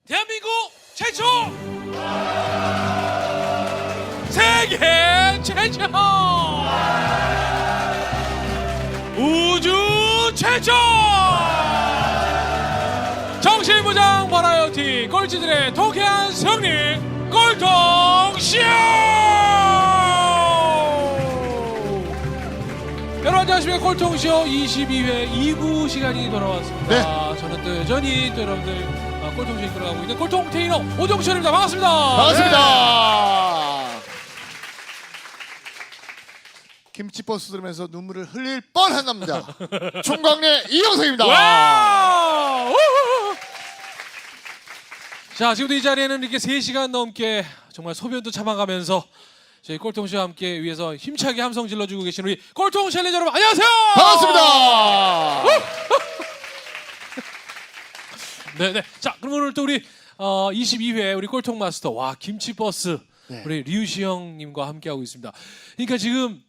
대한민국 최초! 세계 최초! 우주 최초! 정신무장 버라이어티 꼴찌들의 통쾌한 승리 꼴통쇼! 여러분 안녕하십니까. 꼴통쇼 22회 2부 시간이 돌아왔습니다. 네. 저는 또 여전히 또 여러분들 꼴통쇼에 들어가고 있는 꼴통 테이너 오정철입니다. 반갑습니다. 반갑습니다. 김치버스 들으면서 눈물을 흘릴 뻔한 남자 총광래 이영석입니다. 와우! 우후! 자, 지금도 이 자리에는 이렇게 3시간 넘게 정말 소변도 참아가면서 저희 꼴통쇼와 함께 위해서 힘차게 함성 질러주고 계신 우리 꼴통 챌린저 여러분 안녕하세요. 반갑습니다. 네네. 자, 그럼 오늘 또 우리 22회 우리 꼴통 마스터 와 김치버스 네. 우리 류시 형님과 함께 하고 있습니다. 그러니까 지금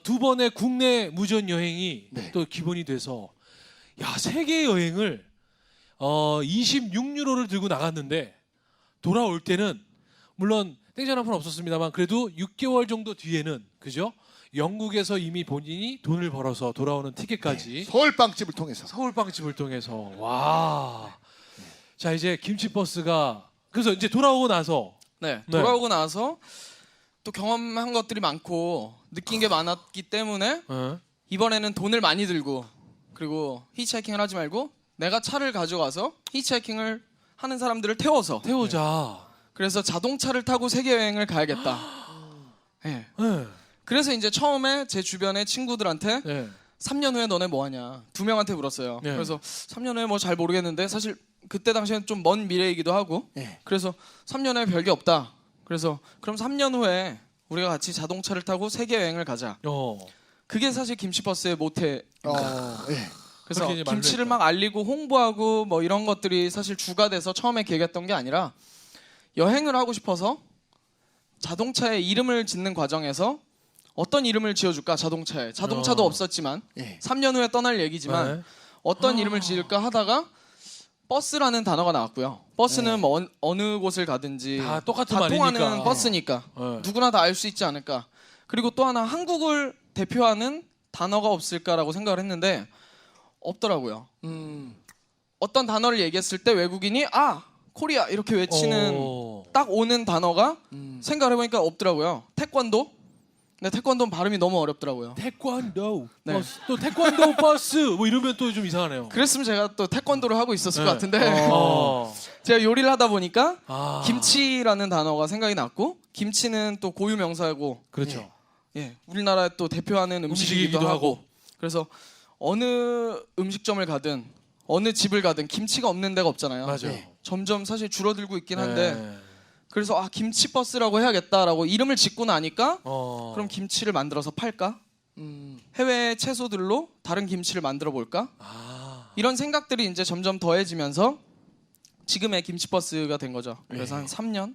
두 번의 국내 무전 여행이 네. 또 기본이 돼서 야 세계 여행을 26유로를 들고 나갔는데 돌아올 때는 물론 땡전 한 푼 없었습니다만 그래도 6개월 정도 뒤에는 그죠? 영국에서 이미 본인이 돈을 벌어서 돌아오는 티켓까지 서울 빵집을 통해서 서울 빵집을 통해서 와. 자 이제 김치버스가 그래서 이제 돌아오고 나서 네, 네. 돌아오고 나서 또 경험한 것들이 많고 느낀 게 많았기 때문에 이번에는 돈을 많이 들고 그리고 히치하이킹을 하지 말고 내가 차를 가져가서 히치하이킹을 하는 사람들을 태워서 태우자. 그래서 자동차를 타고 세계 여행을 가야겠다. 네. 네. 그래서 이제 처음에 제 주변의 친구들한테 네. 3년 후에 너네 뭐 하냐? 2명한테 물었어요. 네. 그래서 3년 후에 뭐 잘 모르겠는데 사실 그때 당시엔 좀 먼 미래이기도 하고 네. 그래서 3년 후에 별게 없다. 그래서 그럼 3년 후에 우리가 같이 자동차를 타고 세계 여행을 가자. 그게 사실 김치버스의 모태. 네. 그래서 그렇게 이제 말을 김치를 했다. 막 알리고 홍보하고 뭐 이런 것들이 사실 주가 돼서 처음에 계획했던 게 아니라 여행을 하고 싶어서 자동차에 이름을 짓는 과정에서 어떤 이름을 지어줄까 자동차에 자동차도 없었지만 네. 3년 후에 떠날 얘기지만 네. 어떤 이름을 지을까 하다가 버스라는 단어가 나왔고요. 버스는 뭐 어느 곳을 가든지 다 똑같은 다 통하는 말이니까. 버스니까 네. 누구나 다 알 수 있지 않을까. 그리고 또 하나 한국을 대표하는 단어가 없을까라고 생각을 했는데 없더라고요. 어떤 단어를 얘기했을 때 외국인이 코리아 이렇게 외치는 딱 오는 단어가 생각을 해보니까 없더라고요. 태권도. 근데 태권도는 발음이 너무 어렵더라고요. 태권도 네. 버스 또 태권도 버스 뭐 이러면 또 좀 이상하네요. 그랬으면 제가 또 태권도를 하고 있었을 네. 것 같은데 제가 요리를 하다 보니까 아. 김치라는 단어가 생각이 났고 김치는 또 고유 명사고 그렇죠. 예, 우리나라의 또 대표하는 음식이기도 음식이기도 하고. 하고. 그래서 어느 음식점을 가든 어느 집을 가든 김치가 없는 데가 없잖아요. 맞아요. 네. 점점 사실 줄어들고 있긴 한데 네. 그래서 김치버스라고 해야겠다라고 이름을 짓고 나니까 그럼 그럼 김치를 만들어서 팔까? 해외 채소들로 다른 김치를 만들어 볼까? 이런 생각들이 이제 점점 더해지면서 지금의 김치버스가 된 거죠. 그래서 한 3년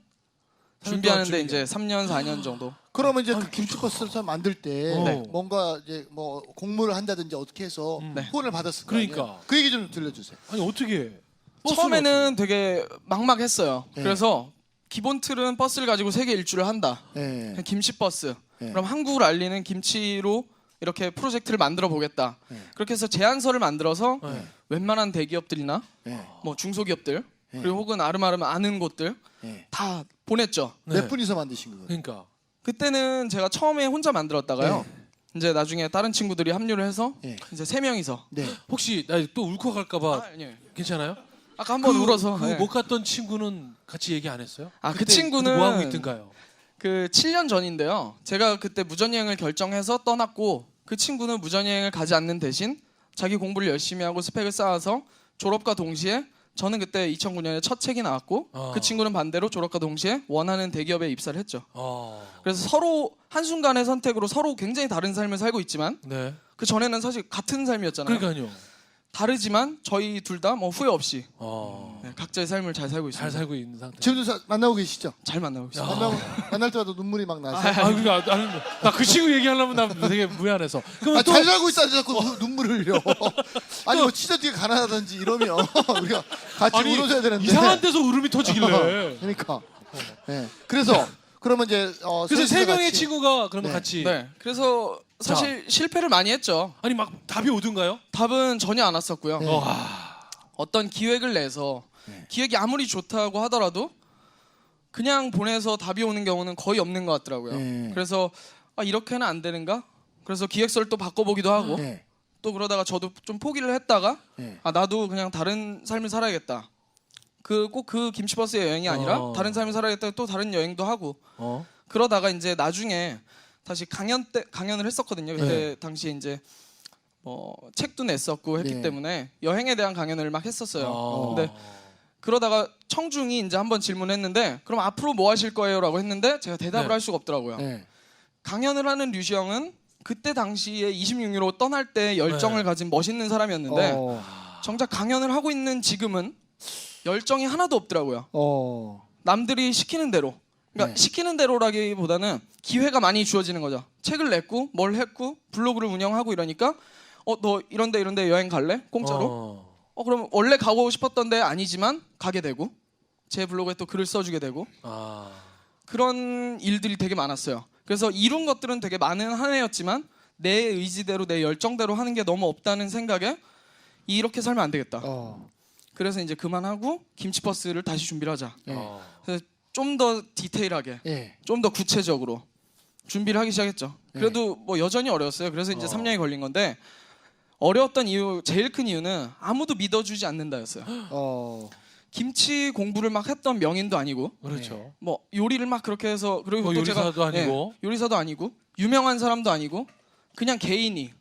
준비하는데 동안 이제 3년 4년 정도. 그러면 이제 그 김치버스를 만들 때 네. 뭔가 이제 뭐 공모를 한다든지 어떻게 해서 네. 후원을 받았을 거 아니에요? 그러니까. 그 얘기 좀 들려주세요. 아니 어떻게 처음에는 되게 막막했어요. 네. 그래서 기본 틀은 버스를 가지고 세계 일주를 한다. 네. 그냥 김치버스. 네. 그럼 한국을 알리는 김치로 이렇게 프로젝트를 만들어 보겠다. 네. 그렇게 해서 제안서를 만들어서 네. 웬만한 대기업들이나 네. 뭐 중소기업들 네. 그리고 혹은 아름아름 아는 곳들 네. 다 보냈죠. 네. 몇 분이서 만드신 거예요? 그러니까 그때는 제가 처음에 혼자 만들었다가요. 이제 나중에 다른 친구들이 합류를 해서 네. 이제 3명이서. 네. 혹시 나 또 울컥할까봐 아니요. 괜찮아요? 아까 한번 울어서. 그 네. 못 갔던 친구는 같이 얘기 안 했어요? 그 그때 친구는 뭐 하고 있던가요? 그 7년 전인데요. 제가 그때 무전여행을 결정해서 떠났고 그 친구는 무전여행을 가지 않는 대신 자기 공부를 열심히 하고 스펙을 쌓아서 졸업과 동시에 저는 그때 2009년에 첫 책이 나왔고 그 친구는 반대로 졸업과 동시에 원하는 대기업에 입사를 했죠. 그래서 서로 한순간의 선택으로 서로 굉장히 다른 삶을 살고 있지만 네. 그 전에는 사실 같은 삶이었잖아요. 그러니까요. 다르지만 저희 둘 다 뭐 후회 없이 어. 네, 각자의 삶을 잘 살고 잘 있습니다. 살고 있는 상태. 지금도 만나고 계시죠? 잘 만나고 있습니다. 만날 때마다 눈물이 막 나세요. 아, 그러니까 나 그 친구 얘기하려면 나 되게 무안해서. 그러면 또 잘 살고 있다 자꾸 눈물을 흘려. 아니 뭐 치료 뒤에 가난하든지 이러면 우리가 같이 아니, 울어줘야 되는데. 이상한 데서 울음이 터지길래. 그러니까. 네. 그래서 그러면 이제 그래서 세 명의 같이- 친구가 그러면 네. 같이. 네, 그래서 사실 실패를 많이 했죠. 아니 막 답이 오든가요? 답은 전혀 안 왔었고요. 네. 어떤 기획을 내서 네. 기획이 아무리 좋다고 하더라도 그냥 보내서 답이 오는 경우는 거의 없는 것 같더라고요. 네. 그래서 이렇게는 안 되는가? 그래서 기획서를 또 바꿔보기도 하고 네. 또 그러다가 저도 좀 포기를 했다가 네. 나도 그냥 다른 삶을 살아야겠다. 꼭 그 김치버스의 여행이 아니라 다른 삶을 살아야겠다. 또 다른 여행도 하고 어. 그러다가 이제 나중에 다시 강연을 했었거든요. 그때 네. 당시에 이제 책도 냈었고 했기 네. 때문에 여행에 대한 강연을 막 했었어요. 어. 근데 그러다가 청중이 이제 한번 질문했는데 그럼 앞으로 뭐 하실 거예요라고 했는데 제가 대답을 네. 할 수가 없더라고요. 네. 강연을 하는 류시 형은 그때 당시에 26유로 떠날 때 열정을 네. 가진 멋있는 사람이었는데 정작 강연을 하고 있는 지금은 열정이 하나도 없더라고요. 남들이 시키는 대로. 그러니까 네. 시키는 대로라기보다는 기회가 많이 주어지는 거죠. 책을 냈고 뭘 했고 블로그를 운영하고 이러니까 너 이런데 여행 갈래? 공짜로? 그럼 원래 가고 싶었던 데 아니지만 가게 되고 제 블로그에 또 글을 써주게 되고 그런 일들이 되게 많았어요. 그래서 이룬 것들은 되게 많은 한 해였지만 내 의지대로 내 열정대로 하는 게 너무 없다는 생각에 이렇게 살면 안 되겠다. 그래서 이제 그만하고 김치버스를 다시 준비를 하자. 그래서 좀 더 디테일하게, 예. 좀 더 구체적으로 준비를 하기 시작했죠. 그래도 뭐 여전히 어려웠어요. 그래서 이제 3년이 걸린 건데 어려웠던 이유, 제일 큰 이유는 아무도 믿어주지 않는다였어요. 김치 공부를 막 했던 명인도 아니고, 그렇죠. 뭐 요리를 막 그렇게 해서 그리고 또 요리사도 제가 아니고. 요리사도 아니고 유명한 사람도 아니고 그냥 개인이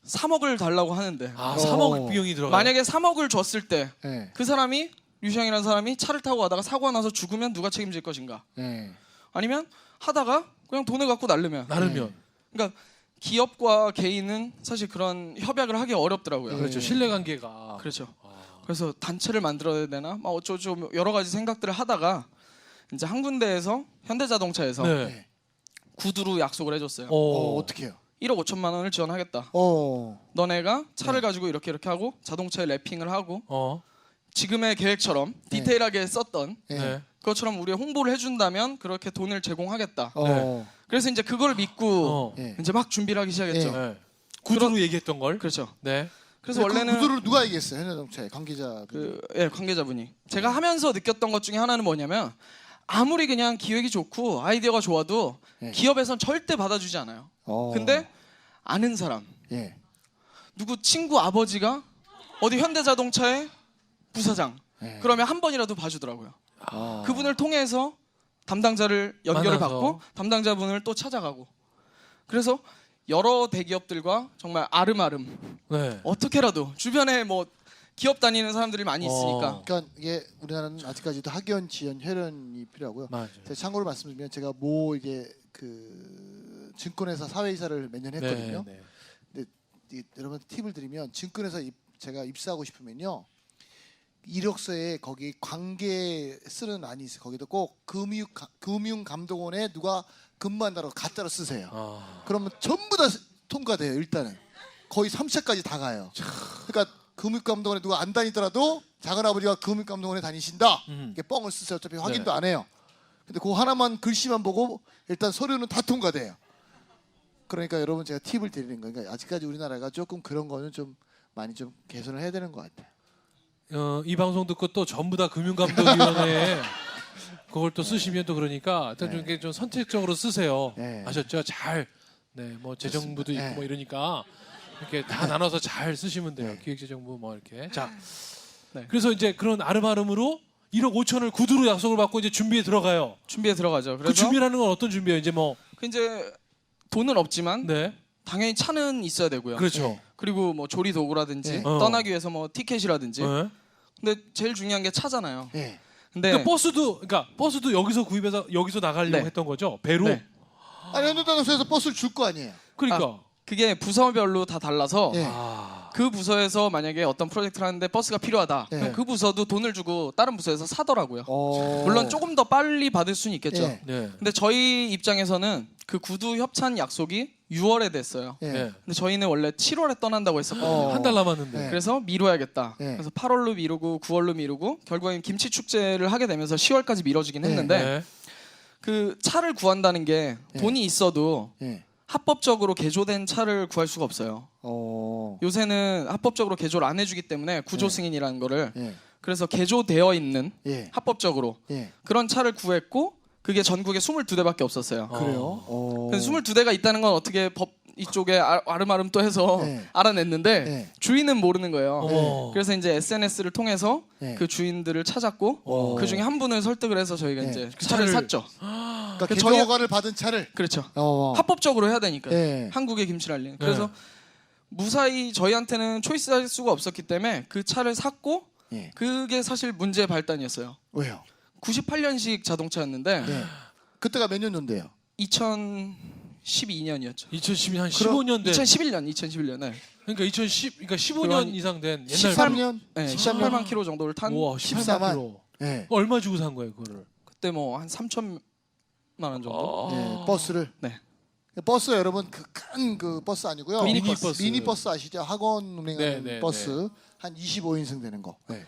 3억을 달라고 하는데 3억 비용이 들어가. 만약에 3억을 줬을 때 네. 그 사람이 류시양이라는 사람이 차를 타고 가다가 사고가 나서 죽으면 누가 책임질 것인가? 네. 아니면 하다가 그냥 돈을 갖고 날르면. 나르면. 그러니까 기업과 개인은 사실 그런 협약을 하기 어렵더라고요. 그렇죠. 신뢰관계가. 그렇죠. 그래서 단체를 만들어야 되나? 막 어쩌고 여러 가지 생각들을 하다가 이제 한 군데에서 현대자동차에서 네. 구두로 약속을 해줬어요. 어떻게 해요? 1억 5천만 원을 지원하겠다. 너네가 차를 가지고 이렇게 하고 자동차에 랩핑을 하고 지금의 계획처럼 디테일하게 썼던 네. 그것처럼 우리가 홍보를 해준다면 그렇게 돈을 제공하겠다. 네. 그래서 이제 그걸 믿고 이제 막 준비를 하기 시작했죠. 네. 구두로 얘기했던 걸. 그렇죠. 네. 그래서 원래는 그 구두를 누가 얘기했어요? 현대자동차의 관계자. 관계자분이 제가 하면서 느꼈던 것 중에 하나는 뭐냐면 아무리 그냥 기획이 좋고 아이디어가 좋아도 기업에선 절대 받아주지 않아요. 근데 아는 사람, 누구 친구 아버지가 어디 현대자동차의 부사장 그러면 한 번이라도 봐주더라고요. 그분을 통해서 담당자를 연결을 만나서. 받고 담당자분을 또 찾아가고 그래서 여러 대기업들과 정말 아름아름 네. 어떻게라도 주변에 뭐 기업 다니는 사람들이 많이 있으니까 그러니까 이게 우리나라는 아직까지도 학연, 지연, 혈연이 필요하고요. 맞아요. 제가 참고로 말씀드리면 제가 이게 그 증권회사 사회이사를 몇 년 했거든요. 네. 근데 여러분 팁을 드리면 증권회사 제가 입사하고 싶으면요. 이력서에 거기 관계 쓰는 안이 있어요. 거기도 꼭 금융감독원에 누가 근무한다고 가짜로 쓰세요. 그러면 전부 다 통과돼요. 일단은 거의 3차까지 다 가요. 그러니까 금융감독원에 누가 안 다니더라도 작은아버지가 금융감독원에 다니신다. 이게 뻥을 쓰세요. 어차피 확인도 안 해요. 근데 그 하나만 글씨만 보고 일단 서류는 다 통과돼요. 그러니까 여러분 제가 팁을 드리는 거예요. 그러니까 아직까지 우리나라가 조금 그런 거는 좀 많이 좀 개선을 해야 되는 것 같아요. 이 방송 듣고 또 전부 다 금융감독위원회에 그걸 또 쓰시면 또 그러니까 일단 좀 이렇게 좀 선택적으로 쓰세요. 네. 아셨죠? 잘. 네, 뭐 재정부도 있고 네. 뭐 이러니까 이렇게 다 나눠서 잘 쓰시면 돼요. 기획재정부 뭐 이렇게. 자, 그래서 이제 그런 아름아름으로 1억 5천을 구두로 약속을 받고 이제 준비에 들어가요. 준비에 들어가죠. 그 그래서 준비라는 건 어떤 준비예요? 이제 뭐 이제 돈은 없지만 네, 당연히 차는 있어야 되고요. 그렇죠. 그리고 뭐 조리 도구라든지 네. 떠나기 위해서 뭐 티켓이라든지. 네. 근데 제일 중요한 게 차잖아요. 네. 근데 그러니까 버스도 여기서 구입해서 여기서 나가려고 네. 했던 거죠. 배로. 네. 아니 현대자동차에서 버스를 줄 거 아니에요. 그러니까. 그게 부서별로 다 달라서 네. 그 부서에서 만약에 어떤 프로젝트를 하는데 버스가 필요하다. 네. 그럼 그 부서도 돈을 주고 다른 부서에서 사더라고요. 어. 물론 조금 더 빨리 받을 수는 있겠죠. 예. 네. 근데 저희 입장에서는 그 구두 협찬 약속이 6월에 됐어요. 예. 네. 근데 저희는 원래 7월에 떠난다고 했었거든요. 한 달 남았는데. 네. 그래서 미뤄야겠다. 네. 그래서 8월로 미루고 9월로 미루고 결국엔 김치 축제를 하게 되면서 10월까지 미뤄지긴 네. 했는데 네. 그 차를 구한다는 게 네. 돈이 있어도 예. 합법적으로 개조된 차를 구할 수가 없어요. 요새는 합법적으로 개조를 안 해주기 때문에 구조 네. 승인이라는 거를 예. 그래서 개조되어 있는 예. 합법적으로 예. 그런 차를 구했고 그게 전국에 22대밖에 없었어요. 그래요? 그래서 22대가 있다는 건 어떻게 법 이쪽에 아름아름 또 해서 네. 알아냈는데 네. 주인은 모르는 거예요. 어머. 그래서 이제 SNS를 통해서 네. 그 주인들을 찾았고 그 중에 한 분을 설득을 해서 저희가 네. 이제 그 차를 차를- 샀죠. 그러니까 그 개조 저희- 허가를 받은 차를 그렇죠. 어. 합법적으로 해야 되니까 예. 한국의 김치를 알리는. 그래서 무사히 저희한테는 초이스할 수가 없었기 때문에 그 차를 샀고 예. 그게 사실 문제의 발단이었어요. 왜요? 98년식 자동차였는데 예. 그때가 몇 년도인데요? 2012년이었죠. 2012년 한 그럼 15년 된. 2011년. 네. 그러니까 2010 그러니까 15년 그런 이상 된 옛날 13년? 네, 13년? 18만 킬로 정도를 탄 우와, 14만. 14만 킬로. 예. 얼마 주고 산 거예요, 그거를? 그때 뭐 한 3천만 원 정도. 예. 버스를. 네. 버스가 여러분 그 큰 그 버스 아니고요. 미니버스. 미니버스 아시죠? 학원 운행하는 네, 네, 버스 한 25인승 되는 거. 네.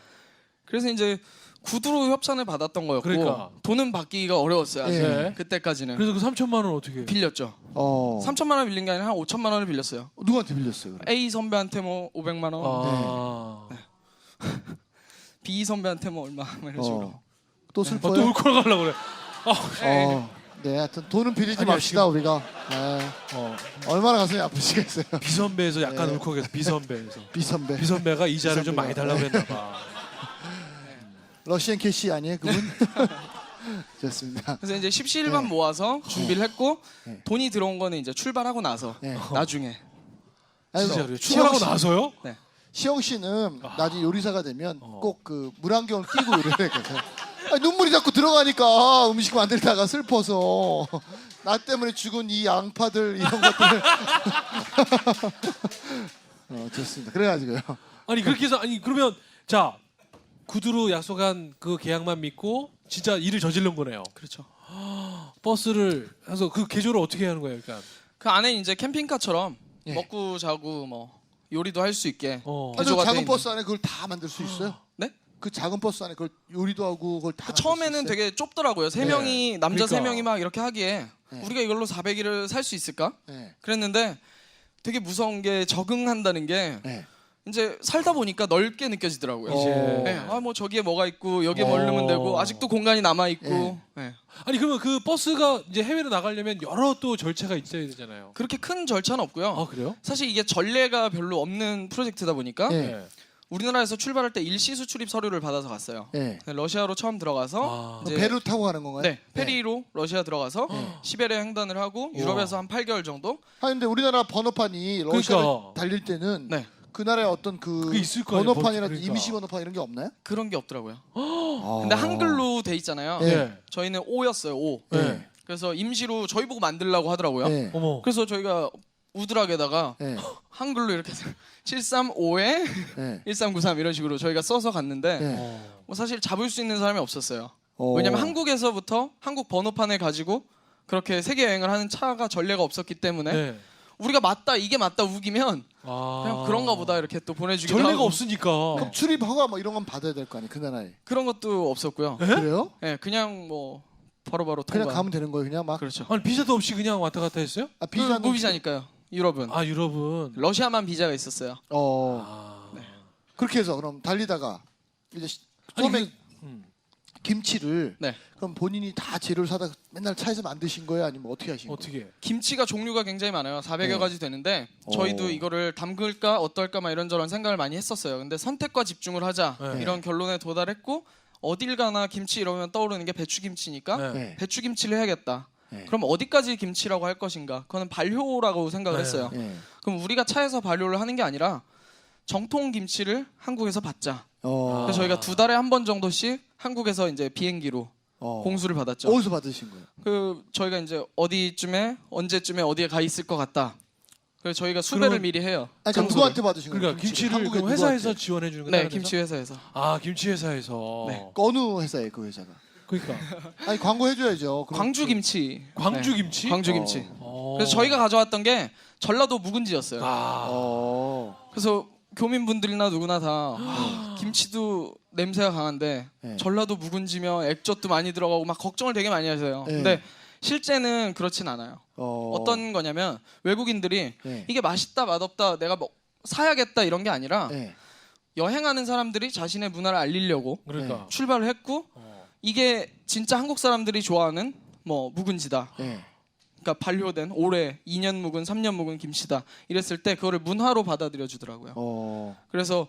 그래서 이제 구두로 협찬을 받았던 거였고 그러니까. 돈은 받기가 어려웠어요. 아직. 네. 그때까지는 그래서 그 3천만 원 어떻게? 빌렸죠. 3천만 원 빌린 게 아니라 한 5천만 원을 빌렸어요. 누구한테 빌렸어요? 그럼? A 선배한테 뭐 500만 원, 아. B 선배한테 뭐 얼마 뭐 이런 식으로. 또 또 슬퍼요? 울컥 가려고 그래. 네, 하여튼 돈은 빌리지 아니요, 맙시다 우리가. 네. 얼마나 가슴이 아프시겠어요? 비선배에서 약간 네. 울컥해서 비선배에서. 비선배. 비선배가 이자를 좀 비선배가. 많이 달라고 했나 봐. 러시안 캐시 아니에요 그분? 좋습니다. 그래서 이제 십시일반 네. 모아서 준비를 했고 네. 돈이 들어온 거는 이제 출발하고 나서 네. 나중에. 아니, 진짜 그래요. 시영 출발하고 씨- 나서요? 시영 씨는 나중에 요리사가 되면 꼭 그 물안경을 끼고 요리를 했거든. 눈물이 자꾸 들어가니까 음식 만들다가 슬퍼서 나 때문에 죽은 이 양파들 이런 것들을 좋습니다. 그래가지고요. 아니 그렇게 해서 아니 그러면 자 구두로 약속한 그 계약만 믿고 진짜 일을 저지른 거네요. 그렇죠. 버스를 해서 그 개조를 어떻게 하는 거예요, 그러니까? 그 안에 이제 캠핑카처럼 예. 먹고 자고 뭐 요리도 할 수 있게. 어. 아니, 개조가 돼 작은 있는. 버스 안에 그걸 다 만들 수 있어요? 네? 그 작은 버스 안에 그걸 요리도 하고 그걸 다 그 만들 수 처음에는 있어요? 되게 좁더라고요. 세 네. 명이 남자 세 그러니까. 명이 막 이렇게 하기에 네. 우리가 이걸로 400일을 살 수 있을까? 네. 그랬는데 되게 무서운 게 적응한다는 게 네. 이제 살다 보니까 넓게 느껴지더라고요. 이제. 네. 아 뭐 저기에 뭐가 있고 여기에 어. 뭐 넣으면 되고 아직도 공간이 남아 있고. 네. 네. 아니 그러면 그 버스가 이제 해외로 나가려면 여러 또 절차가 있어야 되잖아요. 그렇게 큰 절차는 없고요. 아 그래요? 사실 이게 전례가 별로 없는 프로젝트다 보니까 네. 우리나라에서 출발할 때 일시수 출입 서류를 받아서 갔어요. 네. 러시아로 처음 들어가서 아. 이제 배로 타고 가는 건가요? 네, 페리로 러시아 들어가서 네. 시베리아 횡단을 하고 유럽에서 한 8개월 정도. 아니 근데 우리나라 번호판이 러시아를 그러니까. 달릴 때는 네. 그 나라의 어떤 그게 있을 거 아니에요, 번호판이라든지 그러니까. 임시 번호판 이런 게 없나요? 그런 게 없더라고요. 아. 근데 한글로 돼 있잖아요. 네. 저희는 O였어요. O. 네. 그래서 임시로 저희 보고 만들라고 하더라고요. 네. 어머. 그래서 저희가 우드락에다가 네. 한글로 이렇게 735에 네. 1393 이런 식으로 저희가 써서 갔는데 네. 어. 뭐 사실 잡을 수 있는 사람이 없었어요. 어. 왜냐면 한국에서부터 한국 번호판을 가지고 그렇게 세계 여행을 하는 차가 전례가 없었기 때문에 네. 우리가 맞다 이게 맞다 우기면 아. 그냥 그런가 보다 이렇게 또 보내주기도 전례가 하고 없으니까. 그럼 출입 허가 뭐 이런 건 받아야 될 거 아니에요? 그 나라에. 그런 것도 없었고요. 그래요? 네, 그냥 뭐 바로바로 통과. 그냥 가면 되는 거예요, 그냥 막. 그렇죠. 아니 비자도 없이 그냥 왔다 갔다 했어요? 아, 비자는 무비자니까요. 유럽은 아 유럽은. 러시아만 비자가 있었어요. 어. 아. 그렇게 해서 그럼 달리다가 이제 아니, 처음에 그- 음. 김치를 네. 그럼 본인이 다 재료를 사다 맨날 차에서 만드신 거예요, 아니면 어떻게 하신 거예요? 어떻게? 김치가 종류가 굉장히 많아요. 400여 네. 가지 되는데 저희도 어. 이거를 담글까 어떨까 막 이런저런 생각을 많이 했었어요. 근데 선택과 집중을 하자 네. 이런 결론에 도달했고 어딜 가나 김치 이러면 떠오르는 게 배추김치니까 네. 네. 배추김치를 해야겠다. 네. 그럼 어디까지 김치라고 할 것인가? 그거는 발효라고 생각을 네. 했어요. 네. 그럼 우리가 차에서 발효를 하는 게 아니라 정통 김치를 한국에서 받자. 어. 그래서 저희가 2달에 한 번 정도씩 한국에서 이제 비행기로 어. 공수를 받았죠. 어디서 받으신 거예요? 그 저희가 이제 어디쯤에 언제쯤에 어디에 가 있을 것 같다. 그래서 저희가 수배를 그러면- 미리 해요. 아니, 그럼 장소를. 누구한테 받으신 거예요? 그러니까 김치를 한국에 그럼 회사에서 누구한테? 지원해 주는 네, 거예요? 김치 회사에서. 아, 김치 회사에서. 네. 어느 회사예요, 그 회사가? 그러니까 아니 광고 해줘야죠. 그럼 광주 김치. 광주 네, 김치? 광주 김치. 어. 그래서 저희가 가져왔던 게 전라도 묵은지였어요. 아. 그래서 교민분들이나 누구나 다 김치도 냄새가 강한데 네. 전라도 묵은지면 액젓도 많이 들어가고 막 걱정을 되게 많이 하세요. 네. 근데 실제는 그렇진 않아요. 어떤 거냐면 외국인들이 네. 이게 맛있다 맛없다 내가 뭐 사야겠다 이런 게 아니라 네. 여행하는 사람들이 자신의 문화를 알리려고 그러니까. 출발을 했고 이게 진짜 한국 사람들이 좋아하는 뭐 묵은지다. 네. 그러니까 반려된 올해 2년 묵은 3년 묵은 김치다. 이랬을 때 그거를 문화로 받아들여 주더라고요. 그래서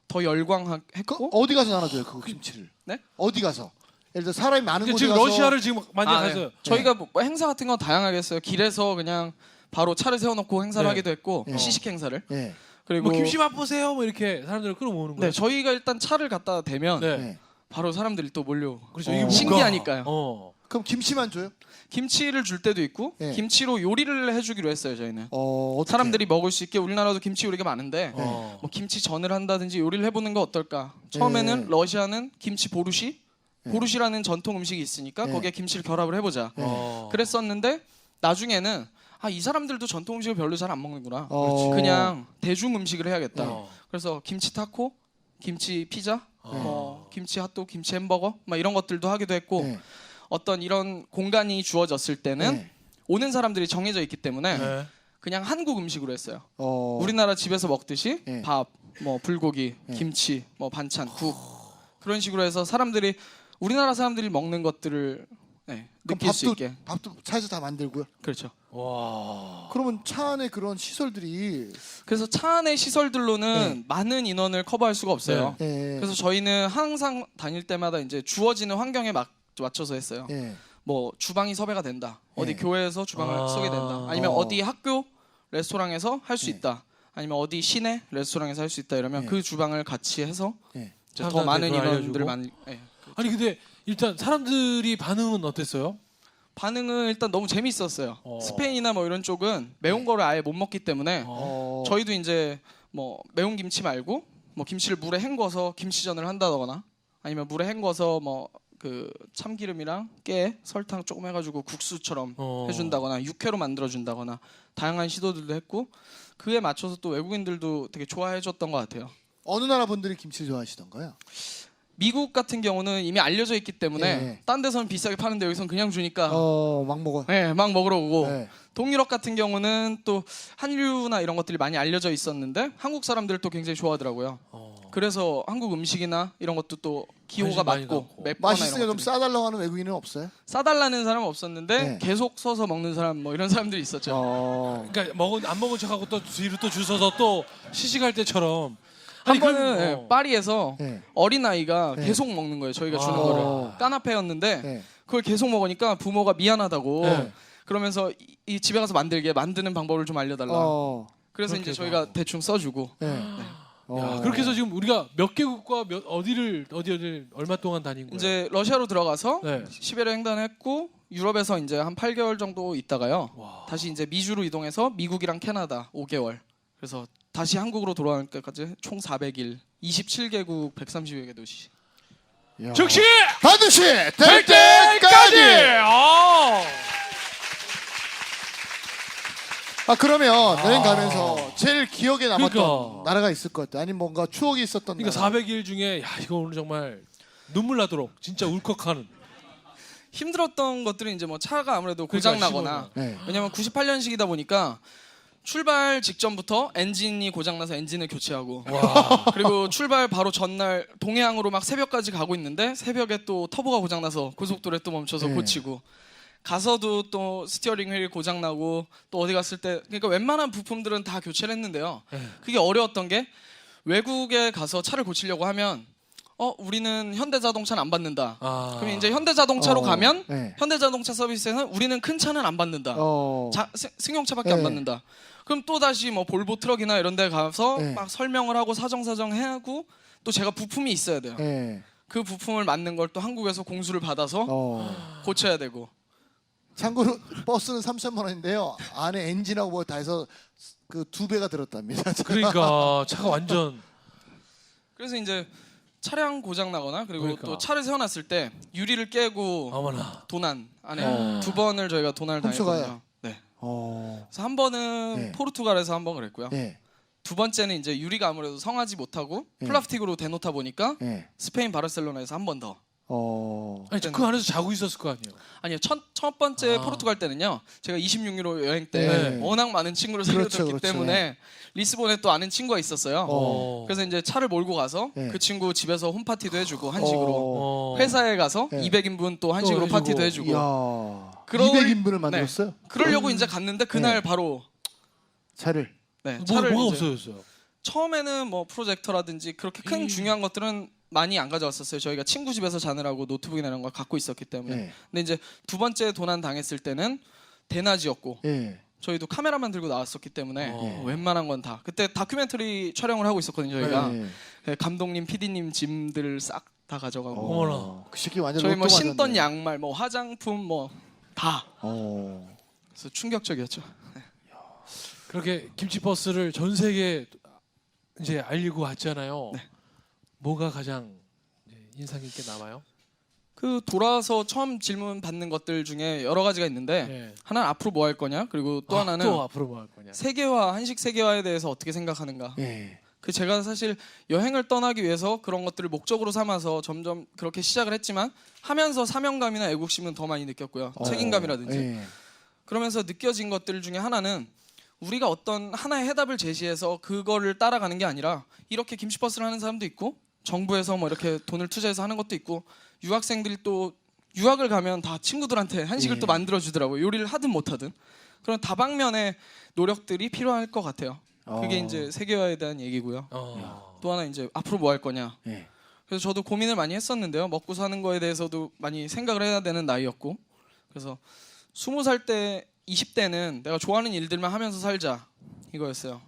더 그 열광했고 어디 가서 나눠줘요, 그 김치를? 네? 어디 가서? 예를 들어 사람이 많은 근데 곳에 지금 가서 러시아를 지금 많이 네. 가서 저희가 뭐 행사 같은 건 다양하게 했어요. 길에서 그냥 바로 차를 세워놓고 행사를 네. 하기도 했고 네. 시식 행사를. 네. 그리고 뭐 김치 맛보세요 뭐 이렇게 사람들을 끌어모으는 네, 거예요. 저희가 일단 차를 갖다 대면 네. 네. 바로 사람들이 또 몰려. 그렇죠. 이게 뭔가- 신기하니까요. 그럼 김치만 줘요? 김치를 줄 때도 있고 네. 김치로 요리를 해주기로 했어요. 저희는 어떻게? 사람들이 먹을 수 있게 우리나라도 김치 요리가 많은데 어. 뭐 김치전을 한다든지 요리를 해보는 거 어떨까? 처음에는 네. 러시아는 김치 보루시, 네. 보루시라는 전통 음식이 있으니까 네. 거기에 김치를 결합을 해보자. 네. 그랬었는데 나중에는 이 사람들도 전통 음식을 별로 잘 안 먹는구나. 어. 그냥 대중 음식을 해야겠다. 어. 그래서 김치 타코, 김치 피자, 네. 뭐 김치 핫도그, 김치 햄버거, 막 이런 것들도 하기도 했고 네. 어떤 이런 공간이 주어졌을 때는 네. 오는 사람들이 정해져 있기 때문에 네. 그냥 한국 음식으로 했어요. 어. 우리나라 집에서 먹듯이 네. 밥, 뭐 불고기, 네. 김치, 뭐 반찬, 국 그런 식으로 해서 사람들이 우리나라 사람들이 먹는 것들을 그럼 느낄 수 있게. 밥도 차에서 다 만들고요. 그렇죠. 와. 그러면 차 안에 그런 시설들이 그래서 차 안의 시설들로는 네. 많은 인원을 커버할 수가 없어요. 네. 그래서 저희는 항상 다닐 때마다 이제 주어지는 환경에 맞춰서 했어요. 네. 뭐 주방이 섭외가 된다. 어디 네. 교회에서 주방을 쓰게 된다. 아니면 어. 어디 학교 레스토랑에서 할 수 네. 있다. 아니면 어디 시내 레스토랑에서 할 수 있다. 이러면 네. 그 주방을 같이 해서 네. 이제 더 사람들한테 많은 그걸 인원들을 알려주고. 네. 아니 근데 일단 사람들이 반응은 어땠어요? 반응은 일단 너무 재밌었어요. 어. 스페인이나 뭐 이런 쪽은 매운 거를 아예 못 먹기 때문에 어. 저희도 이제 뭐 매운 김치 말고 뭐 김치를 물에 헹궈서 김치전을 한다거나 아니면 물에 헹궈서 뭐 그 참기름이랑 깨, 설탕 조금 해가지고 국수처럼 해준다거나 육회로 만들어준다거나 다양한 시도들도 했고 그에 맞춰서 또 외국인들도 되게 좋아해줬던 것 같아요. 어느 나라 분들이 김치를 좋아하시던가요? 미국 같은 경우는 이미 알려져 있기 때문에 네. 딴 데서는 비싸게 파는데 여기서는 그냥 주니까 막 먹어. 네, 막 먹으러 오고 네. 동유럽 같은 경우는 또 한류나 이런 것들이 많이 알려져 있었는데 한국 사람들도 굉장히 좋아하더라고요. 그래서 한국 음식이나 이런 것도 또 기호가 관심 많이 맞고 갖고. 맵거나 맛있으니까 이런 좀 것들이 싸달라고 하는 외국인은 없어요? 싸달라는 사람은 없었는데 네. 계속 서서 먹는 사람 뭐 이런 사람들이 있었죠. 그러니까 안 먹은 척하고 또 뒤로 또 줄 서서 또 시식할 때처럼. 한 그럼- 번은 어. 파리에서 네. 어린 아이가 네. 계속 먹는 거예요. 저희가 주는 아. 거를 까나페였는데 네. 그걸 계속 먹으니까 부모가 미안하다고 네. 그러면서 이 집에 가서 만드는 방법을 좀 알려달라. 그래서 이제 그렇게도 저희가 하고. 대충 써주고 네. 야, 그렇게 해서 지금 우리가 몇 개국과 어디를 얼마 동안 다닌 거예요? 이제 러시아로 들어가서 네. 시베리아 횡단했고 유럽에서 이제 한 8개월 정도 있다가요. 와. 다시 이제 미주로 이동해서 미국이랑 캐나다 5개월. 그래서 다시 한국으로 돌아올 때까지 총 400일, 27개국 130여 개 도시. 야. 즉시 반드시 될 될 때까지. 때까지. 아. 그러면 여행 가면서 제일 기억에 남았던 그러니까. 나라가 있을 것 같아. 아니면 뭔가 추억이 있었던 그러니까 나라. 400일 중에 야 이거 오늘 정말 눈물 나도록 진짜 울컥하는. 힘들었던 것들은 이제 뭐 차가 아무래도 고장 나거나 네. 왜냐면 98년식이다 보니까 출발 직전부터 엔진이 고장 나서 엔진을 교체하고 와. 그리고 출발 바로 전날 동해항으로 막 새벽까지 가고 있는데 새벽에 또 터보가 고장 나서 고속도로에 또 멈춰서 네. 고치고 가서도 또 스티어링 휠 고장 나고 또 어디 갔을 때 그러니까 웬만한 부품들은 다 교체를 했는데요. 네. 그게 어려웠던 게 외국에 가서 차를 고치려고 하면 우리는 현대자동차는 안 받는다. 아. 그럼 이제 현대자동차로 가면 네. 현대자동차 서비스에는 우리는 큰 차는 안 받는다. 승용차밖에 네. 안 받는다. 그럼 또 다시 뭐 볼보 트럭이나 이런 데 가서 네. 막 설명을 하고 사정사정 해하고 또 제가 부품이 있어야 돼요. 네. 그 부품을 맞는 걸 또 한국에서 공수를 받아서 고쳐야 되고 참고로 버스는 3천만 원인데요. 안에 엔진하고 뭐 다 해서 그 2배가 들었답니다. 그러니까 차가 완전 그래서 이제 차량 고장 나거나 그리고 그러니까. 또 차를 세워놨을 때 유리를 깨고 어머나. 도난 안에 2번을 저희가 도난을 훔쳐가요? 당했거든요. 네. 어. 그래서 한 번은 네. 포르투갈에서 한 번 그랬고요. 예. 두 번째는 이제 유리가 아무래도 성하지 못하고 네. 플라스틱으로 대놓다 보니까 예. 스페인 바르셀로나에서 한 번 더. 어. 아니 그 안에서 자고 있었을 거 아니에요. 아니요 첫 번째 아. 포르투갈 때는요 제가 26유로 여행 때 네. 워낙 많은 친구를 그렇죠, 사귀었기 그렇죠. 때문에 리스본에 또 아는 친구가 있었어요. 어. 그래서 이제 차를 몰고 가서 네. 그 친구 집에서 홈파티도 해주고 한식으로 어. 회사에 가서 네. 200인분 또 한식으로 해주고. 파티도 해주고 이야. 그럴- 200인분을 만들었어요? 그러려고 이제 갔는데 그날 네. 바로 차를. 네, 뭐, 차를 뭐가 이제 없어졌어요? 처음에는 뭐 프로젝터라든지 그렇게 큰 중요한 것들은 많이 안 가져왔었어요. 저희가 친구 집에서 자느라고 노트북이나 이런 걸 갖고 있었기 때문에. 예. 근데 이제 두 번째 도난 당했을 때는 대낮이었고 예. 저희도 카메라만 들고 나왔었기 때문에 어. 웬만한 건 다. 그때 다큐멘터리 촬영을 하고 있었거든요. 저희가 예. 네, 감독님, PD님 짐들을 싹 다 가져가고 어머나. 그 새끼 완전 저희 뭐 로또 신던 맞았네. 양말, 뭐 화장품 뭐 다. 어. 그래서 충격적이었죠. 그렇게 김치 버스를 전 세계에 이제 알리고 왔잖아요. 네. 뭐가 가장 이제 인상 깊게 남아요? 그 돌아서 처음 질문 받는 것들 중에 여러 가지가 있는데 네. 하나는 앞으로 뭐 할 거냐 그리고 또 하나는 또 앞으로 뭐 할 거냐? 세계화 한식 세계화에 대해서 어떻게 생각하는가. 예. 그 제가 사실 여행을 떠나기 위해서 그런 것들을 목적으로 삼아서 점점 그렇게 시작을 했지만 하면서 사명감이나 애국심은 더 많이 느꼈고요. 책임감이라든지 예. 그러면서 느껴진 것들 중에 하나는 우리가 어떤 하나의 해답을 제시해서 그거를 따라가는 게 아니라 이렇게 김치버스를 하는 사람도 있고 정부에서 뭐 이렇게 돈을 투자해서 하는 것도 있고 유학생들이 또 유학을 가면 다 친구들한테 한식을 예. 또 만들어 주더라고요. 요리를 하든 못하든 그런 다방면의 노력들이 필요할 것 같아요. 그게 어. 이제 세계화에 대한 얘기고요. 어. 또 하나 이제 앞으로 뭐 할 거냐. 예. 그래서 저도 고민을 많이 했었는데요. 먹고 사는 거에 대해서도 많이 생각을 해야 되는 나이였고 그래서 20살 때 20대는 내가 좋아하는 일들만 하면서 살자 이거였어요.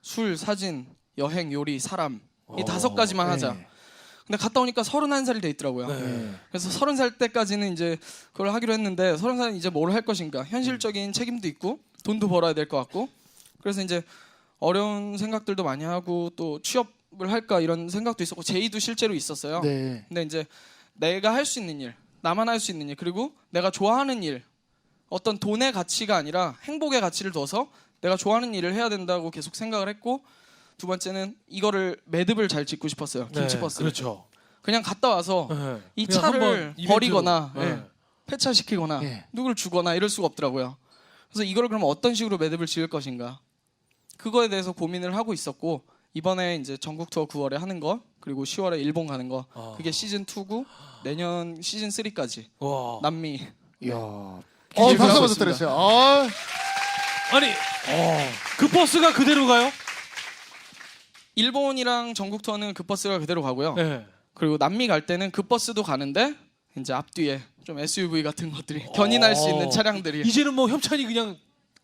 술, 사진, 여행, 요리, 사람 이 5가지만 하자. 예. 근데 갔다 오니까 31살이 돼 있더라고요. 네. 예. 그래서 30살 때까지는 이제 그걸 하기로 했는데 30살은 이제 뭘 할 것인가. 현실적인 책임도 있고 돈도 벌어야 될 것 같고 그래서 이제 어려운 생각들도 많이 하고 또 취업을 할까 이런 생각도 있었고 제의도 실제로 있었어요. 네. 근데 이제 내가 할 수 있는 일, 나만 할 수 있는 일, 그리고 내가 좋아하는 일, 어떤 돈의 가치가 아니라 행복의 가치를 둬서 내가 좋아하는 일을 해야 된다고 계속 생각을 했고 두 번째는 이거를 매듭을 잘 짓고 싶었어요. 김치버스. 네, 그렇죠. 그냥 갔다 와서 네. 이 그냥 차를 한번 이벤트로. 버리거나 네. 예, 폐차시키거나 예. 누굴 주거나 이럴 수가 없더라고요. 그래서 이거를 그럼 어떤 식으로 매듭을 지을 것인가 그거에 대해서 고민을 하고 있었고 이번에 이제 전국 투어 9월에 하는 거 그리고 10월에 일본 가는 거 아. 그게 시즌 2고 내년 시즌 3까지 와. 남미 이야. 기대를 박수 하고 한번 있습니다. 드렸어요. 아. 아니 그 버스가 그대로 가요? 일본이랑 전국 투어는 그 버스가 그대로 가고요. 네. 그리고 남미 갈 때는 그 버스도 가는데 이제 앞뒤에 좀 SUV 같은 것들이 견인할 수 있는 차량들이 이제는 뭐 협찬이 그냥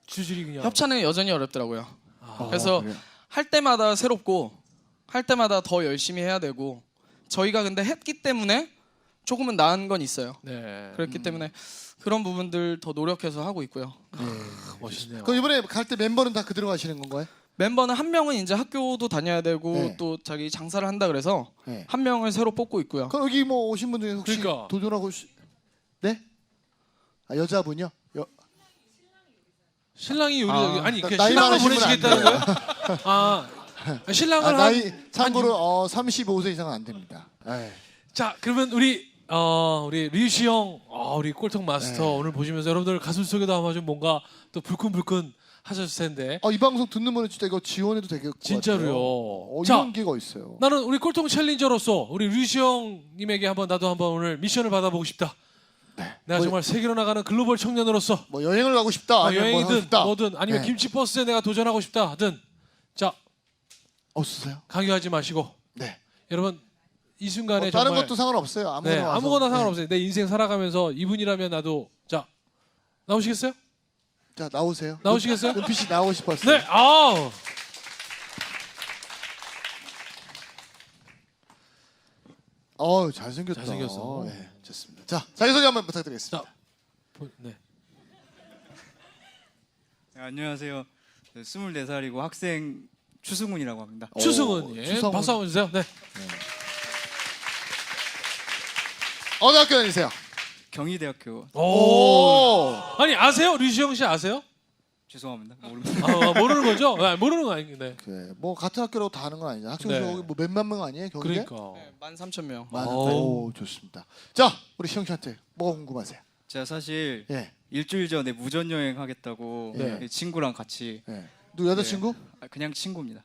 줄줄이 그냥. 협찬은 여전히 어렵더라고요. 아. 그래서 그래요? 할 때마다 새롭고 할 때마다 더 열심히 해야 되고 저희가 근데 했기 때문에 조금은 나은 건 있어요. 네. 그렇기 때문에 그런 부분들 더 노력해서 하고 있고요. 멋있네요. 그럼 이번에 갈 때 멤버는 다 그대로 가시는 건가요? 멤버는 한 명은 이제 학교도 다녀야 되고 네. 또 자기 장사를 한다 그래서 네. 한 명을 새로 뽑고 있고요. 그럼 여기 뭐 오신 분 중에 혹시 그러니까. 도전하고 네? 아, 여자분요? 신랑이 요리 아, 아니 그 나이 신랑을 많으신 분은 보내시겠다는 거예요? 아 신랑을 한 나이 참고로 35세 이상은 안 됩니다. 예. 자 그러면 우리 류시 형, 우리 꼴통 마스터 네. 오늘 보시면서 여러분들 가슴 속에도 아마 좀 뭔가 또 불끈불끈 하셨을 텐데 이 방송 듣는 분은 진짜 이거 지원해도 되겠고 진짜로요. 이런 기회가 있어요. 나는 우리 꼴통 챌린저로서 우리 류시 형님에게 나도 한번 오늘 미션을 받아보고 싶다. 내가 뭐, 정말 세계로 나가는 글로벌 청년으로서 뭐 여행을 가고 싶다. 아니면 뭐 하고 여행이든 싶다. 뭐든 아니면 네. 김치버스에 내가 도전하고 싶다 하든 자 쓰세요? 강요하지 마시고 네. 여러분 이 순간에 다른 정말 것도 상관없어요. 아무거나 네, 와서. 아무거나 상관없어요. 내 인생 살아가면서 이분이라면 나도 자 나오시겠어요? 자 나오세요. 나오시겠어요? 은피 씨 나오고 싶었어요. 네, 아우. 잘생겼다. 잘생겼어. 네, 좋습니다. 자 자기소개 한번 부탁드리겠습니다. 네. 네, 안녕하세요. 24살이고 학생 추승훈이라고 합니다. 추승훈, 예. 추성훈. 박수 한번 주세요. 네. 어느 학교 다니세요? 경희대학교. 오. 아니 아세요? 류시영 씨 아세요? 죄송합니다. 모릅니다. 모르는 거죠? 아, 모르는 거 아닌데. 그래. 뭐 같은 학교라고 다 하는 건 아니죠. 학생 네. 수 뭐 몇만 명 아니에요? 경기대? 그러니까. 네, 13,000명. 오, 좋습니다. 자, 우리 시영 씨한테 뭐가 궁금하세요? 제가 사실 예. 일주일 전에 무전 여행 하겠다고 네. 친구랑 같이 예. 누 여자친구? 그냥 친구입니다.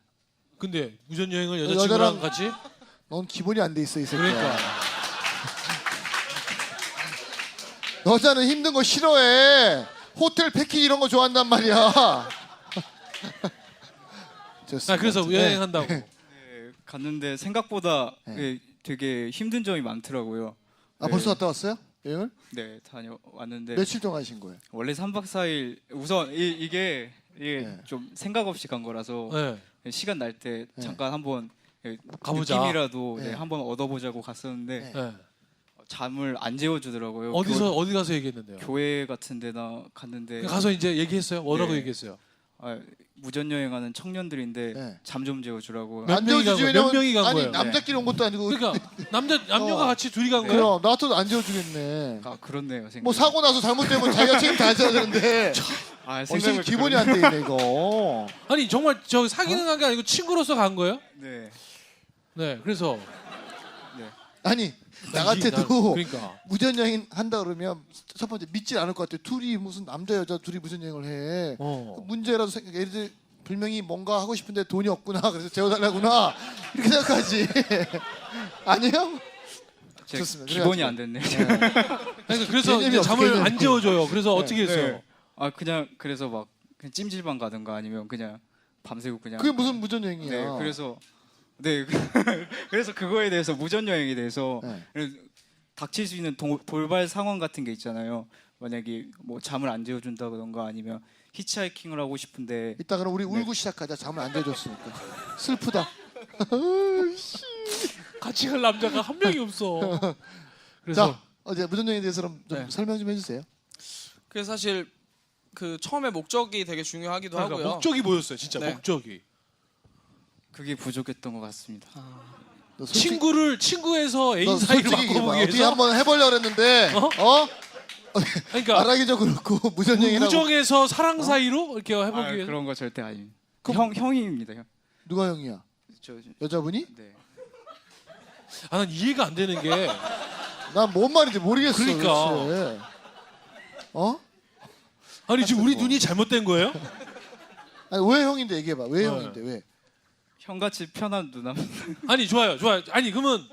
근데 무전 여행을 여자친구랑 여자랑- 같이? 넌 기본이 안 돼 있어 이 새끼야. 그러니까. 여자는 힘든 거 싫어해. 호텔 패키지 이런 거 좋아한단 말이야. 좋습니다. 아, 그래서 네. 여행한다고. 네, 갔는데 생각보다 네. 되게 힘든 점이 많더라고요. 아 벌써 갔다 왔어요? 여행을? 네, 다녀왔는데 며칠 동안 하신 거예요? 원래 3박 4일 우선 이게 네. 좀 생각 없이 간 거라서 네. 시간 날 때 네. 잠깐 한번 가보자. 느낌이라도 네. 한번 얻어보자고 갔었는데 네. 네. 잠을 안 재워주더라고요. 어디 가서 얘기했는데요? 교회 같은 데나 갔는데 가서 이제 얘기했어요. 뭐라고 네. 얘기했어요? 무전 여행하는 청년들인데 네. 잠 좀 재워주라고. 몇 명이 간 거예요? 몇 명이 간 아니 거예요? 남자끼리 온 것도 아니고. 그러니까 남녀가 같이 둘이 간 거예요? 그럼 나 같아도 안 지워주겠네. 아 그렇네요. 생각. 뭐 사고 나서 잘못되면 자기가 책임 다 져야 되는데. 아 생각이 기본이 안 돼 있네 이거. 아니 정말 저 사귀는 간 게 아니고 친구로서 간 거예요? 네. 네. 그래서 아니 나 같아도 그러니까 무전 여행 한다 그러면 첫 번째 믿질 않을 것 같아. 둘이 무슨 남자 여자 둘이 무전 여행을 해. 문제라도 생각. 예를 들어 분명히 뭔가 하고 싶은데 돈이 없구나. 그래서 재워달라구나. 이렇게 생각하지. 아니요? 제 좋습니다. 기본이 그래가지고. 안 됐네요. 그러니까 그래서 개념이 이제 없어, 잠을 개념이. 안 재워줘요. 그래서 어떻게 했어요? 네. 아 그냥 그래서 막 그냥 찜질방 가든가 아니면 그냥 밤새고 그냥. 그게 무슨 무전 여행이야? 네. 그래서 네. 그래서 그거에 대해서 무전 여행에 대해서 네. 닥칠 수 있는 돌발 상황 같은 게 있잖아요. 만약에 뭐 잠을 안 재워준다던가 아니면 히치하이킹을 하고 싶은데 이따 그럼 우리 울고 시작하자. 잠을 안 재워줬으니까. 슬프다. 같이 갈 남자가 한 명이 없어. 그래서 자, 어제 무전 여행에 대해서 좀 네. 설명 좀 해주세요. 그래서 사실 그 처음에 목적이 되게 중요하기도 그러니까 하고요. 목적이 뭐였어요? 진짜 네. 목적이. 그게 부족했던 것 같습니다. 너 솔직히- 친구에서 애인 너 사이로 솔직히 얘기해봐. 바꿔보기 어떻게 위해서. 한번 해보려고 했는데 그러니까 말하기도 그렇고 무전 여행이라고. 우정에서 사랑 사이로 이렇게 해보기 위해서. 그런 거 절대 아닙니다. 그럼- 형입니다. 형. 누가 형이야? 저 여자분이? 네. 아, 난 이해가 안 되는 게 난 뭔 말인지 모르겠어. 그러니까. 도대체. 어? 아니 지금 우리 눈이 잘못된 거예요? 아니 왜 형인데 얘기해봐. 왜 네. 형인데 왜? 형같이 편한 누나. 아니 좋아요. 아니 그러면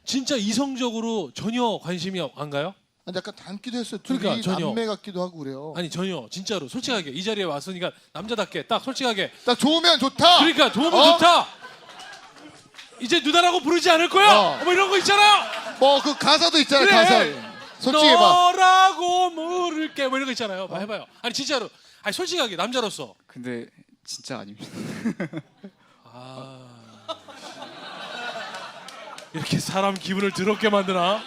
진짜 이성적으로 전혀 관심이 안 가요? 아니 약간 닮기도 했어요. 둘이 그러니까 전혀. 남매 같기도 하고 그래요. 아니 전혀 진짜로 솔직하게 이 자리에 왔으니까 남자답게 딱 솔직하게 딱 좋으면 좋다. 그러니까 도움이 어? 좋다. 이제 누나라고 부르지 않을 거야. 뭐 이런 거 있잖아. 뭐 그 가사도 있잖아. 그래. 가사. 솔직히 해봐. 너라고 물을게 뭐 이런 거 있잖아요. 해봐요. 아니 진짜로. 아니 솔직하게 남자로서. 근데 진짜 아닙니다. 아 이렇게 사람 기분을 더럽게 만드나?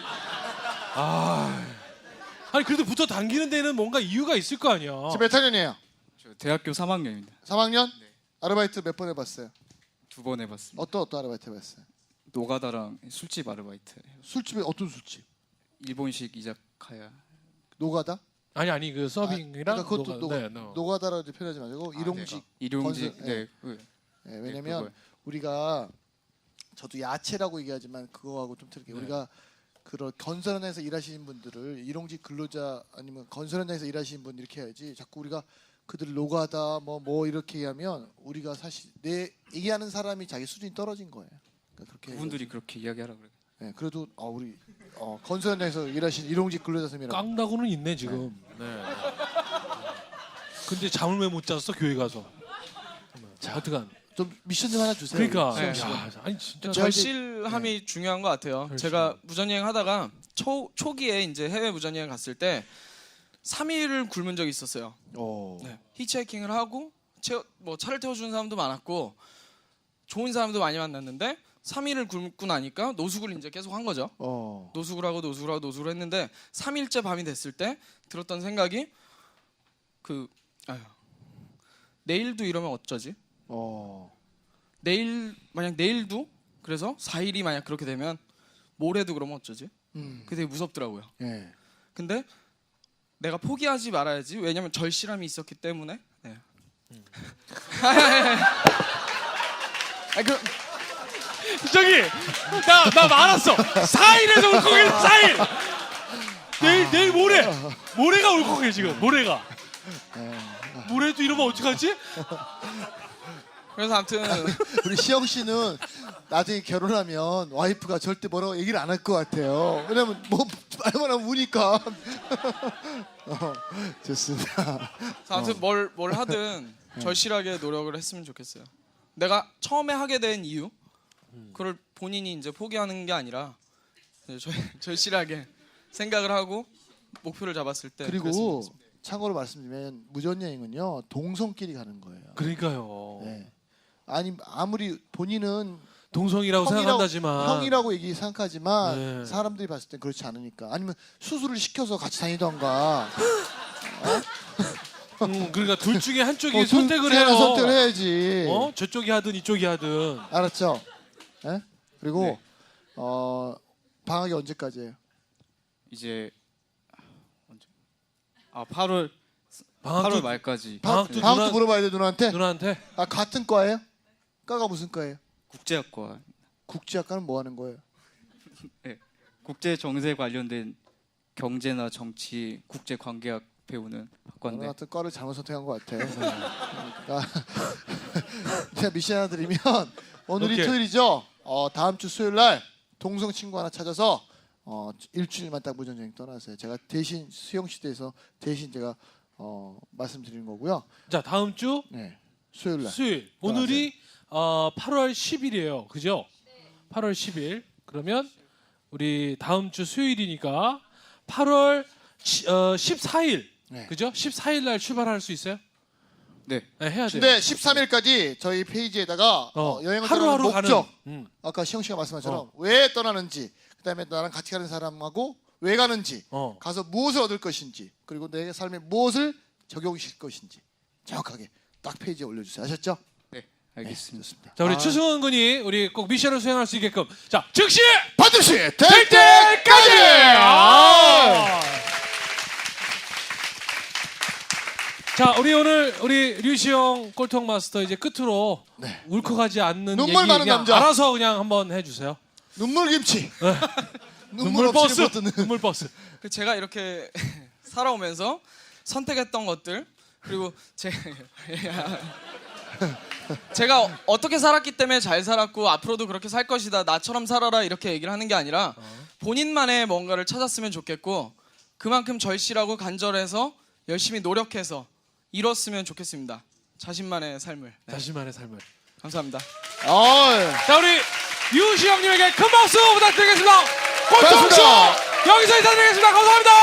아니 그래도 붙어 당기는 데는 뭔가 이유가 있을 거 아니야. 지금 몇 학년이에요? 저 대학교 3학년입니다. 3학년? 아르바이트 몇 번 해봤어요? 2번 해봤습니다. 어떤 아르바이트 해봤어요? 노가다랑 술집 아르바이트. 술집에 어떤 술집? 일본식 이자카야. 노가다? 아니 그 서빙이랑 그러니까 그것도 노가다라고 표현하지 말고 일용직. 일용직. 건설- 네. 네, 왜냐면 그거요. 우리가 저도 야채라고 얘기하지만 그거하고 좀 틀리게 우리가 그런 건설 현장에서 일하시는 분들을 일용직 근로자 아니면 건설 현장에서 일하시는 분 이렇게 해야지 자꾸 우리가 그들을 노가다 뭐 이렇게 얘기하면 우리가 사실 내 얘기하는 사람이 자기 수준이 떨어진 거예요. 그러니까 그렇게 그분들이 그렇게 이야기하라 그래. 네, 그래도 우리 건설 현장에서 일하시는 일용직 근로자님이라고 깡다구는 있네 지금. 네. 근데 잠을 왜 못 잤어 교회 가서. 자, 하여튼간. 좀 미션 좀 하나 주세요. 그러니까. 수영 씨가. 야, 아니 진짜. 절실함이 중요한 것 같아요. 절실. 제가 무전여행 하다가 초기에 이제 해외 무전여행 갔을 때 3일을 굶은 적이 있었어요. 네. 히치하이킹을 하고 뭐 차를 태워주는 사람도 많았고 좋은 사람도 많이 만났는데 3일을 굶고 나니까 노숙을 이제 계속 한 거죠. 노숙을 하고 했는데 3일째 밤이 됐을 때 들었던 생각이 내일도 이러면 어쩌지? 만약 내일도 그래서 4일이 만약 그렇게 되면 모레도 그러면 어쩌지? 그게 되게 무섭더라고요. 예. 근데 내가 포기하지 말아야지. 왜냐면 절실함이 있었기 때문에. 네. 저기 나 말았어. 4일에서 울컥해. 4일. 내일 모레가 울컥해 지금. 모레도 이러면 어떡하지? 그래서 아무튼 우리 시영 씨는 나중에 결혼하면 와이프가 절대 뭐라고 얘기를 안 할 것 같아요. 왜냐면 뭐 말만 하면 우니까. 좋습니다. 아무튼 뭘 하든 절실하게 노력을 했으면 좋겠어요. 내가 처음에 하게 된 이유 그걸 본인이 이제 포기하는 게 아니라 절실하게 생각을 하고 목표를 잡았을 때 그랬으면 그리고 좋겠습니다. 참고로 말씀드리면 무전여행은요 동성끼리 가는 거예요. 그러니까요. 네. 아니 아무리 본인은 동성이라고 생각한다지만 형이라고 생각하지만 네. 사람들이 봤을 땐 그렇지 않으니까. 아니면 수술을 시켜서 같이 다니던가. 그러니까 둘 중에 한쪽이 선택을 둘 중에 해요. 하나 선택을 해야지. 저쪽이 하든 이쪽이 하든. 알았죠? 예? 그리고 네. 방학이 언제까지예요? 이제 언제? 8월 방학도 8월 말까지 방학도 방학도 물어봐야 돼 누나한테. 누나한테 아 같은 과예요? 과가 무슨 과예요? 국제학과. 국제학과는 뭐 하는 거예요? 네. 국제 정세 관련된 경제나 정치, 국제 관계학 배우는 학과인데. 같은 과를 잘못 선택한 것 같아. 그러니까 제가 미션 하나 드리면 오늘이 오케이. 토요일이죠. 다음 주 수요일 날 동성 친구 하나 찾아서 일주일만 딱 무전여행 떠나세요. 제가 대신 수영 시대에서 대신 제가 말씀드리는 거고요. 자 다음 주 네, 수요일 날. 수요일 오늘이 8월 10일이에요. 그죠? 8월 10일. 그러면 우리 다음 주 수요일이니까 8월 14일. 네. 그죠? 14일 날 출발할 수 있어요? 네. 네, 해야 돼요. 근데 13일까지 저희 페이지에다가 여행을 하루하루 떠나는 목적, 가는. 아까 시영 씨가 말씀한 것처럼 왜 떠나는지, 그다음에 나랑 같이 가는 사람하고 왜 가는지, 가서 무엇을 얻을 것인지, 그리고 내 삶에 무엇을 적용시킬 것인지 정확하게 딱 페이지에 올려주세요. 아셨죠? 네. 알겠습니다. 좋습니다. 자 우리 추승원 군이 우리 꼭 미션을 수행할 수 있게끔 자 즉시 반드시 될 될 때까지. 자 우리 오늘 우리 류시영 꼴통 마스터 이제 끝으로 네. 울컥하지 않는 눈물 얘기 많은 그냥 남자. 알아서 그냥 한번 해주세요. 눈물 김치. 눈물 없이는 버스. 못 듣는. 눈물 버스. 제가 이렇게 살아오면서 선택했던 것들 그리고 제가 어떻게 살았기 때문에 잘 살았고 앞으로도 그렇게 살 것이다 나처럼 살아라 이렇게 얘기를 하는 게 아니라 본인만의 뭔가를 찾았으면 좋겠고 그만큼 절실하고 간절해서 열심히 노력해서 이뤘으면 좋겠습니다. 자신만의 삶을. 네. 자신만의 삶을. 감사합니다. 자 우리 유시영님에게 큰 박수 부탁드리겠습니다. 꼴통쇼 고맙습니다. 여기서 인사드리겠습니다. 감사합니다.